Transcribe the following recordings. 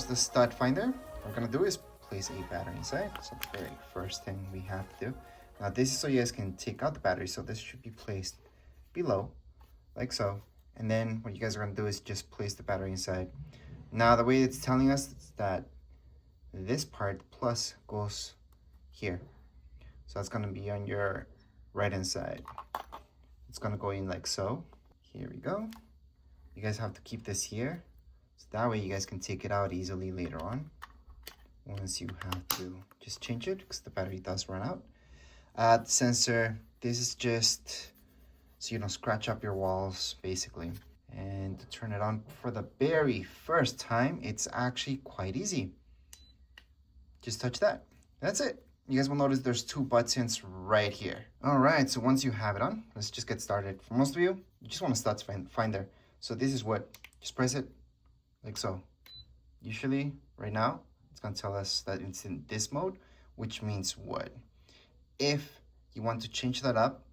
the stud finder. What we're gonna do is place a battery inside. So the very first thing we have to do. Now this is so you guys can take out the battery. So this should be placed below, like so. And then what you guys are gonna do is just place the battery inside. Now the way it's telling us is that this part plus goes here. So that's gonna be on your right hand side. It's gonna go in like so. Here we go. You guys have to keep this here. So that way you guys can take it out easily later on. Once you have to just change it because the battery does run out. The sensor, this is just so you don't scratch up your walls basically. And to turn it on for the very first time, it's actually quite easy. Just touch that. That's it. You guys will notice there's 2 buttons right here. All right, so once you have it on, let's just get started. For most of you, you just want to start finder. So this is what, just press it like so. Usually, right now, it's gonna tell us that it's in this mode, which means wood. If you want to change that up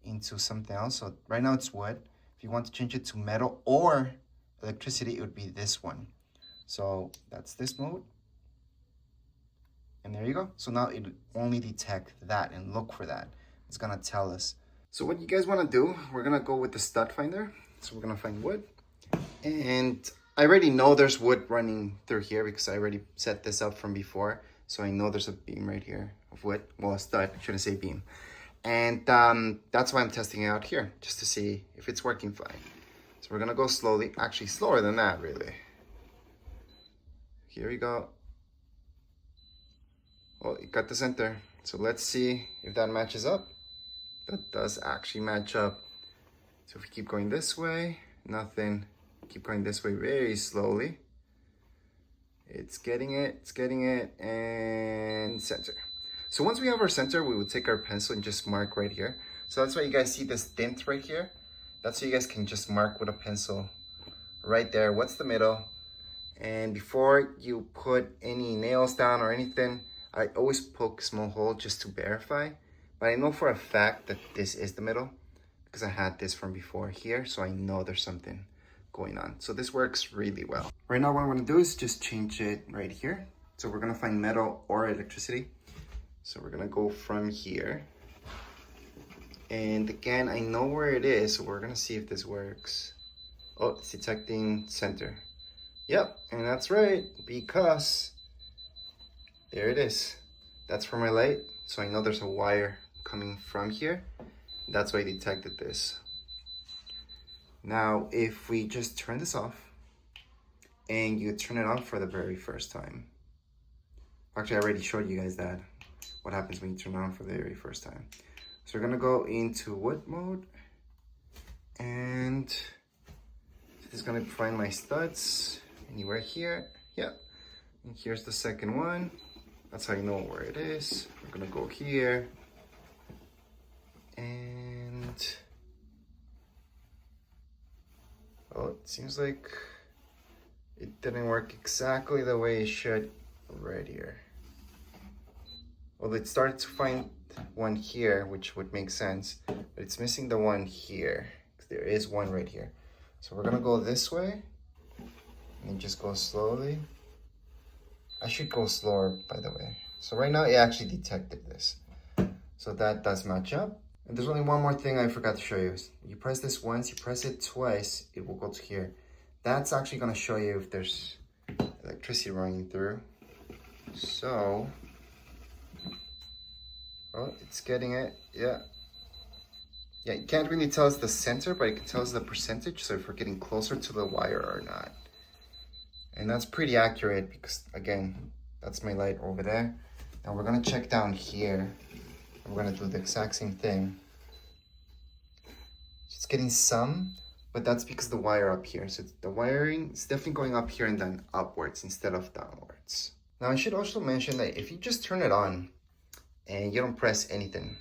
into something else, so right now it's wood. If you want to change it to metal or electricity, it would be this one. So that's this mode. And there you go. So now it only detect that and look for that. It's gonna tell us. So what you guys wanna do, we're gonna go with the stud finder. So we're gonna find wood. And I already know there's wood running through here because I already set this up from before. So I know there's a beam right here of wood. Well, a stud, I shouldn't say beam. And that's why I'm testing it out here, just to see if it's working fine. So we're gonna go slowly, actually slower than that really. Here we go. Well, it got the center. So let's see if that matches up. That does actually match up. So if we keep going this way, nothing. Keep going this way very slowly. It's getting it, and center. So once we have our center, we will take our pencil and just mark right here. So that's why you guys see this dent right here. That's so you guys can just mark with a pencil right there. What's the middle? And before you put any nails down or anything, I always poke a small hole just to verify. But I know for a fact that this is the middle because I had this from before here. So I know there's something going on. So this works really well. Right now what I'm gonna do is just change it right here. So we're gonna find metal or electricity. So we're gonna go from here. And again, I know where it is. So we're gonna see if this works. Oh, it's detecting center. Yep, and that's right, because there it is. That's for my light. So I know there's a wire coming from here. That's why I detected this. Now, if we just turn this off and you turn it on for the very first time. Actually, I already showed you guys that. What happens when you turn it on for the very first time. So we're gonna go into wood mode. And it's gonna find my studs anywhere here. Yep. And here's the second one. That's how you know where it is. We're gonna go here. And oh, it seems like it didn't work exactly the way it should right here. Well, it started to find one here, which would make sense, but it's missing the one here. There is one right here. So we're gonna go this way and just go slowly. I should go slower, by the way. So right now it actually detected this. So that does match up. And there's only one more thing I forgot to show you. You press this once, you press it twice, it will go to here. That's actually gonna show you if there's electricity running through. So, oh, it's getting it, yeah. Yeah, you can't really tell us the center, but it can tell us the percentage, so if we're getting closer to the wire or not. And that's pretty accurate because, again, that's my light over there. Now we're gonna check down here. And we're gonna do the exact same thing. It's getting some, but that's because the wire up here. So the wiring is definitely going up here and then upwards instead of downwards. Now I should also mention that if you just turn it on and you don't press anything,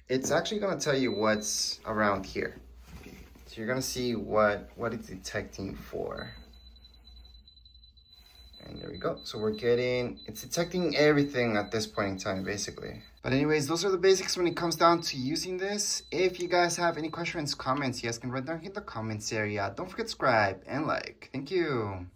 it's actually gonna tell you what's around here. So you're gonna see what it's detecting for. And there we go. So it's detecting everything at this point in time, basically. But anyways, those are the basics when it comes down to using this. If you guys have any questions, comments, you guys can write down in the comments area. Don't forget to subscribe and like. Thank you.